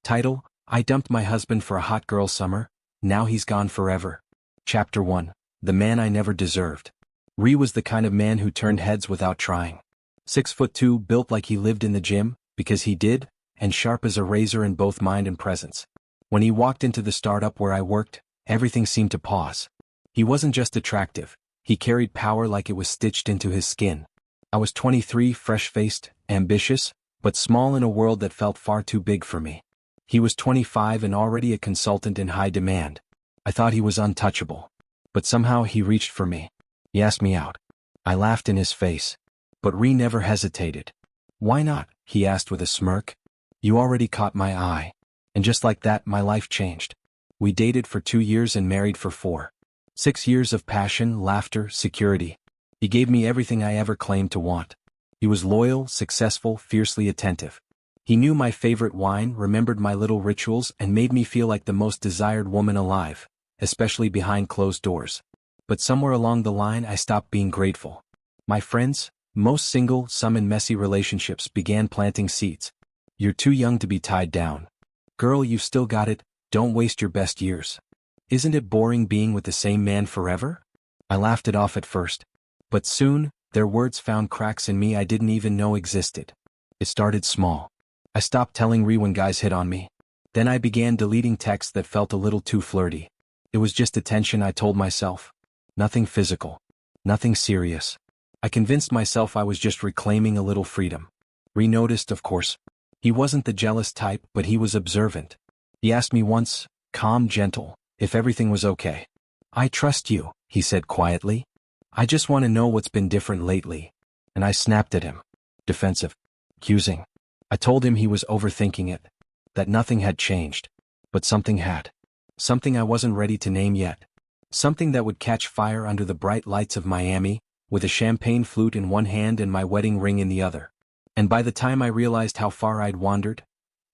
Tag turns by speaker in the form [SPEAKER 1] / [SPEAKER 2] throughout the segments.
[SPEAKER 1] Title: I dumped my husband for a hot girl summer, now he's gone forever. Chapter 1. The Man I Never Deserved. Ree was the kind of man who turned heads without trying. 6'2", built like he lived in the gym, because he did, and sharp as a razor in both mind and presence. When he walked into the startup where I worked, everything seemed to pause. He wasn't just attractive, he carried power like it was stitched into his skin. I was 23, fresh-faced, ambitious, but small in a world that felt far too big for me. He was 25 and already a consultant in high demand. I thought he was untouchable. But somehow he reached for me. He asked me out. I laughed in his face. But Ree never hesitated. "Why not?" he asked with a smirk. "You already caught my eye." And just like that, my life changed. We dated for 2 years and married for 4. 6 years of passion, laughter, security. He gave me everything I ever claimed to want. He was loyal, successful, fiercely attentive. He knew my favorite wine, remembered my little rituals, and made me feel like the most desired woman alive, especially behind closed doors. But somewhere along the line I stopped being grateful. My friends, most single, some in messy relationships, began planting seeds. "You're too young to be tied down. Girl, you've still got it, don't waste your best years. Isn't it boring being with the same man forever?" I laughed it off at first. But soon, their words found cracks in me I didn't even know existed. It started small. I stopped telling Ree when guys hit on me. Then I began deleting texts that felt a little too flirty. It was just attention, I told myself. Nothing physical. Nothing serious. I convinced myself I was just reclaiming a little freedom. Ree noticed, of course. He wasn't the jealous type, but he was observant. He asked me once, calm, gentle, if everything was okay. "I trust you," he said quietly. "I just want to know what's been different lately." And I snapped at him. Defensive. Accusing. I told him he was overthinking it. That nothing had changed. But something had. Something I wasn't ready to name yet. Something that would catch fire under the bright lights of Miami, with a champagne flute in one hand and my wedding ring in the other. And by the time I realized how far I'd wandered,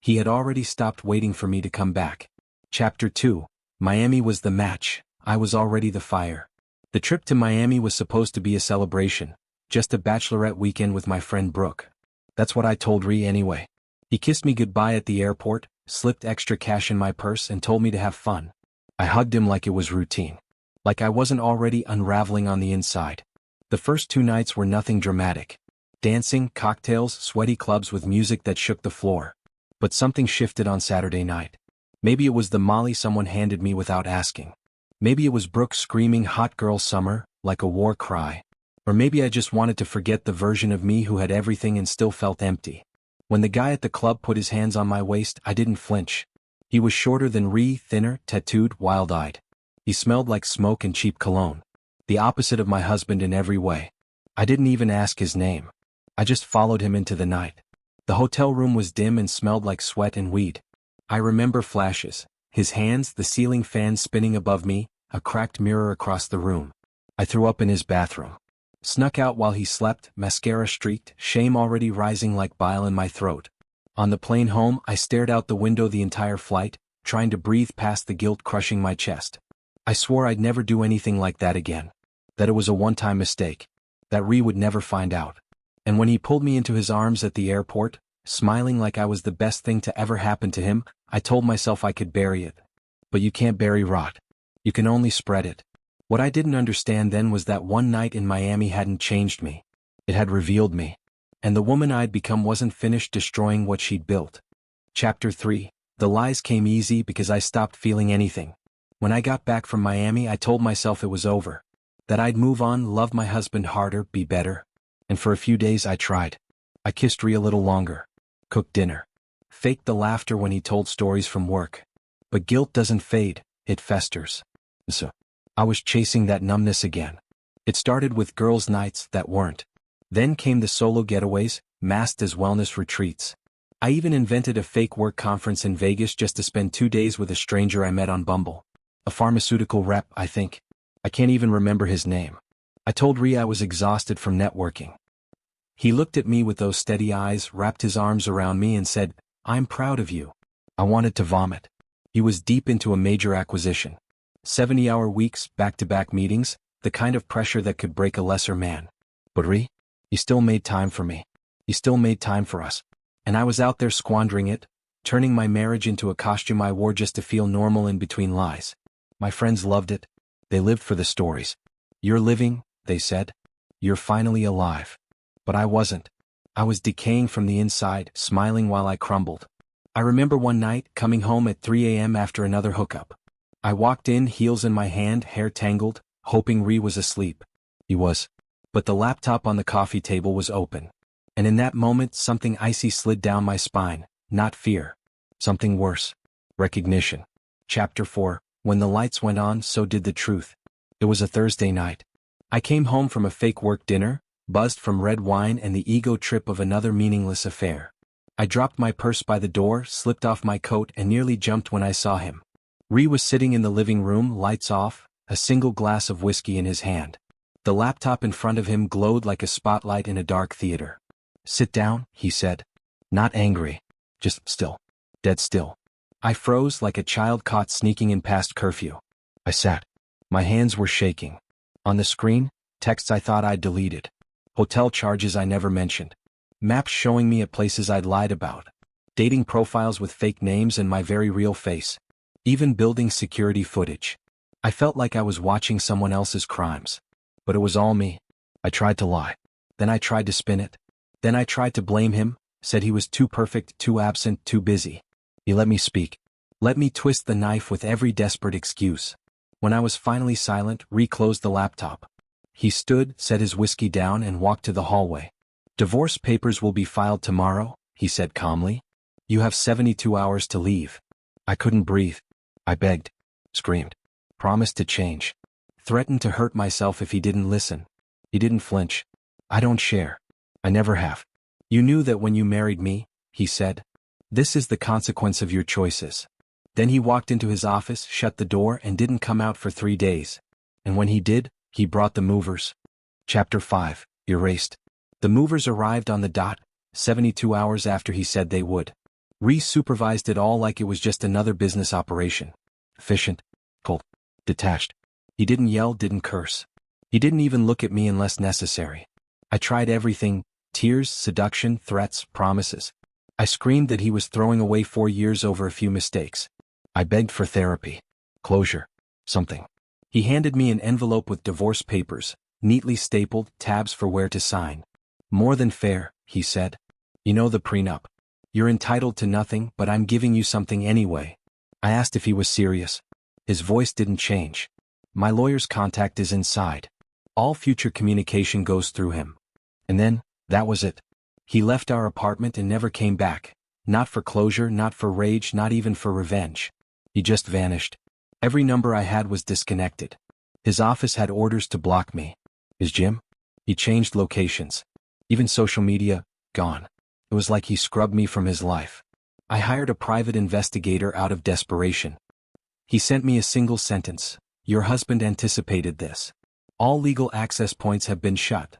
[SPEAKER 1] he had already stopped waiting for me to come back. Chapter 2. Miami was the match, I was already the fire. The trip to Miami was supposed to be a celebration, just a bachelorette weekend with my friend Brooke. That's what I told Ree anyway. He kissed me goodbye at the airport, slipped extra cash in my purse and told me to have fun. I hugged him like it was routine. Like I wasn't already unraveling on the inside. The first 2 nights were nothing dramatic. Dancing, cocktails, sweaty clubs with music that shook the floor. But something shifted on Saturday night. Maybe it was the Molly someone handed me without asking. Maybe it was Brooke screaming hot girl summer, like a war cry. Or maybe I just wanted to forget the version of me who had everything and still felt empty. When the guy at the club put his hands on my waist, I didn't flinch. He was shorter than Ree, thinner, tattooed, wild-eyed. He smelled like smoke and cheap cologne. The opposite of my husband in every way. I didn't even ask his name. I just followed him into the night. The hotel room was dim and smelled like sweat and weed. I remember flashes. His hands, the ceiling fan spinning above me, a cracked mirror across the room. I threw up in his bathroom. Snuck out while he slept, mascara streaked, shame already rising like bile in my throat. On the plane home, I stared out the window the entire flight, trying to breathe past the guilt crushing my chest. I swore I'd never do anything like that again. That it was a one-time mistake. That Ree would never find out. And when he pulled me into his arms at the airport, smiling like I was the best thing to ever happen to him, I told myself I could bury it. But you can't bury rot. You can only spread it. What I didn't understand then was that one night in Miami hadn't changed me. It had revealed me. And the woman I'd become wasn't finished destroying what she'd built. Chapter 3. The lies came easy because I stopped feeling anything. When I got back from Miami, I told myself it was over. That I'd move on, love my husband harder, be better. And for a few days I tried. I kissed Ree a little longer. Cooked dinner. Faked the laughter when he told stories from work. But guilt doesn't fade, it festers. So I was chasing that numbness again. It started with girls' nights that weren't. Then came the solo getaways, masked as wellness retreats. I even invented a fake work conference in Vegas just to spend 2 days with a stranger I met on Bumble. A pharmaceutical rep, I think. I can't even remember his name. I told Ree I was exhausted from networking. He looked at me with those steady eyes, wrapped his arms around me and said, "I'm proud of you." I wanted to vomit. He was deep into a major acquisition. 70-hour weeks, back-to-back meetings, the kind of pressure that could break a lesser man. But Ree, he still made time for me. He still made time for us. And I was out there squandering it, turning my marriage into a costume I wore just to feel normal in between lies. My friends loved it. They lived for the stories. "You're living," they said. "You're finally alive." But I wasn't. I was decaying from the inside, smiling while I crumbled. I remember one night, coming home at 3 a.m. after another hookup. I walked in, heels in my hand, hair tangled, hoping Ree was asleep. He was. But the laptop on the coffee table was open. And in that moment, something icy slid down my spine. Not fear. Something worse. Recognition. Chapter 4. When the lights went on, so did the truth. It was a Thursday night. I came home from a fake work dinner, buzzed from red wine and the ego trip of another meaningless affair. I dropped my purse by the door, slipped off my coat and nearly jumped when I saw him. Ree was sitting in the living room, lights off, a single glass of whiskey in his hand. The laptop in front of him glowed like a spotlight in a dark theater. "Sit down," he said. Not angry. Just still. Dead still. I froze like a child caught sneaking in past curfew. I sat. My hands were shaking. On the screen, texts I thought I'd deleted. Hotel charges I never mentioned. Maps showing me at places I'd lied about. Dating profiles with fake names and my very real face. Even building security footage. I felt like I was watching someone else's crimes. But it was all me. I tried to lie. Then I tried to spin it. Then I tried to blame him, said he was too perfect, too absent, too busy. He let me speak. Let me twist the knife with every desperate excuse. When I was finally silent, Ree closed the laptop. He stood, set his whiskey down and walked to the hallway. "Divorce papers will be filed tomorrow," he said calmly. "You have 72 hours to leave." I couldn't breathe. I begged. Screamed. Promised to change. Threatened to hurt myself if he didn't listen. He didn't flinch. "I don't share. I never have." "You knew that when you married me," he said. "This is the consequence of your choices." Then he walked into his office, shut the door and didn't come out for 3 days. And when he did, he brought the movers. Chapter 5. Erased. The movers arrived on the dot, 72 hours after he said they would. Ree supervised it all like it was just another business operation. Efficient. Cold. Detached. He didn't yell, didn't curse. He didn't even look at me unless necessary. I tried everything: tears, seduction, threats, promises. I screamed that he was throwing away 4 years over a few mistakes. I begged for therapy. Closure. Something. He handed me an envelope with divorce papers, neatly stapled, tabs for where to sign. "More than fair," he said. "You know the prenup. You're entitled to nothing, but I'm giving you something anyway." I asked if he was serious. His voice didn't change. "My lawyer's contact is inside. All future communication goes through him." And then, that was it. He left our apartment and never came back. Not for closure, not for rage, not even for revenge. He just vanished. Every number I had was disconnected. His office had orders to block me. His gym? He changed locations. Even social media, gone. It was like he scrubbed me from his life. I hired a private investigator out of desperation. He sent me a single sentence: "Your husband anticipated this. All legal access points have been shut."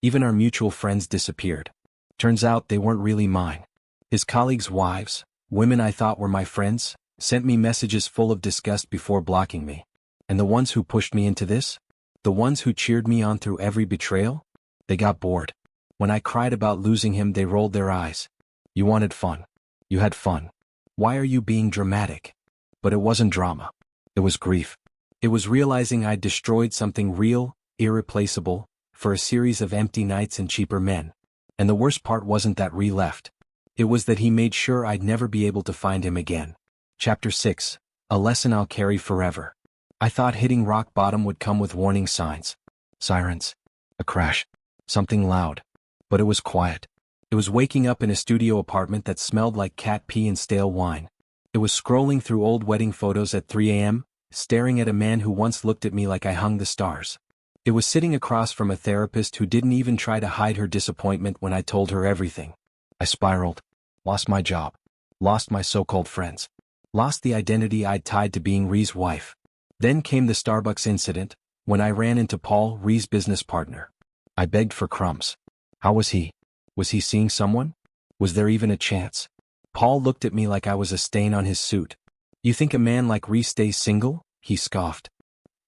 [SPEAKER 1] Even our mutual friends disappeared. Turns out they weren't really mine. His colleagues' wives, women I thought were my friends, sent me messages full of disgust before blocking me. And the ones who pushed me into this? The ones who cheered me on through every betrayal? They got bored. When I cried about losing him, they rolled their eyes. "You wanted fun. You had fun. Why are you being dramatic?" But it wasn't drama. It was grief. It was realizing I'd destroyed something real, irreplaceable, for a series of empty nights and cheaper men. And the worst part wasn't that Ree left. It was that he made sure I'd never be able to find him again. Chapter 6. A lesson I'll carry forever. I thought hitting rock bottom would come with warning signs. Sirens. A crash. Something loud. But it was quiet. It was waking up in a studio apartment that smelled like cat pee and stale wine. It was scrolling through old wedding photos at 3 a.m., staring at a man who once looked at me like I hung the stars. It was sitting across from a therapist who didn't even try to hide her disappointment when I told her everything. I spiraled. Lost my job. Lost my so-called friends. Lost the identity I'd tied to being Ree's wife. Then came the Starbucks incident, when I ran into Paul, Ree's business partner. I begged for crumbs. How was he? Was he seeing someone? Was there even a chance? Paul looked at me like I was a stain on his suit. "You think a man like Ree stays single?" he scoffed.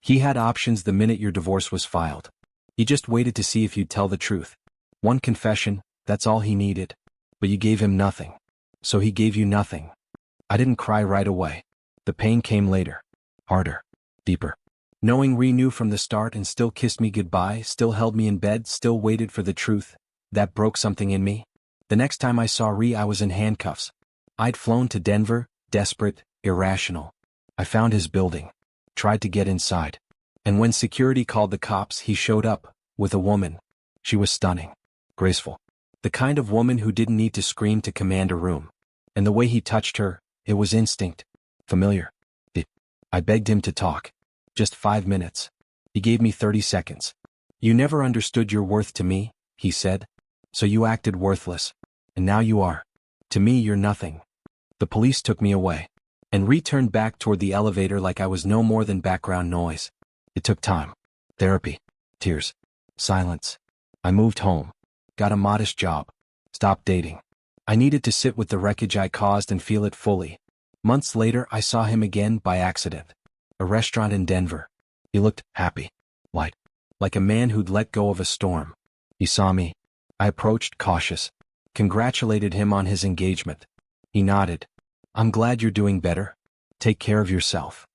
[SPEAKER 1] "He had options the minute your divorce was filed. He just waited to see if you'd tell the truth. One confession, that's all he needed. But you gave him nothing. So he gave you nothing. I didn't cry right away. The pain came later. Harder. Deeper. Knowing Ree knew from the start and still kissed me goodbye, still held me in bed, still waited for the truth, that broke something in me. The next time I saw Ree, I was in handcuffs. I'd flown to Denver, desperate, irrational. I found his building. Tried to get inside. And when security called the cops, he showed up, with a woman. She was stunning. Graceful. The kind of woman who didn't need to scream to command a room. And the way he touched her, it was instinct. Familiar. I begged him to talk. Just 5 minutes. He gave me 30 seconds. You never understood your worth to me, he said. So you acted worthless. And now you are. To me, you're nothing. The police took me away. And returned back toward the elevator like I was no more than background noise. It took time. Therapy. Tears. Silence. I moved home. Got a modest job. Stopped dating. I needed to sit with the wreckage I caused and feel it fully. Months later, I saw him again by accident. A restaurant in Denver. He looked happy. Light. Like a man who'd let go of a storm. He saw me. I approached, cautious. Congratulated him on his engagement. He nodded. I'm glad you're doing better. Take care of yourself.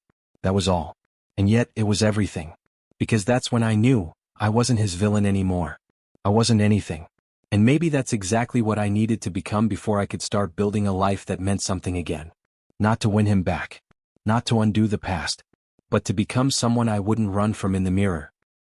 [SPEAKER 1] That was all. And yet, it was everything. Because that's when I knew I wasn't his villain anymore. I wasn't anything. And maybe that's exactly what I needed to become before I could start building a life that meant something again. Not to win him back. Not to undo the past. But to become someone I wouldn't run from in the mirror.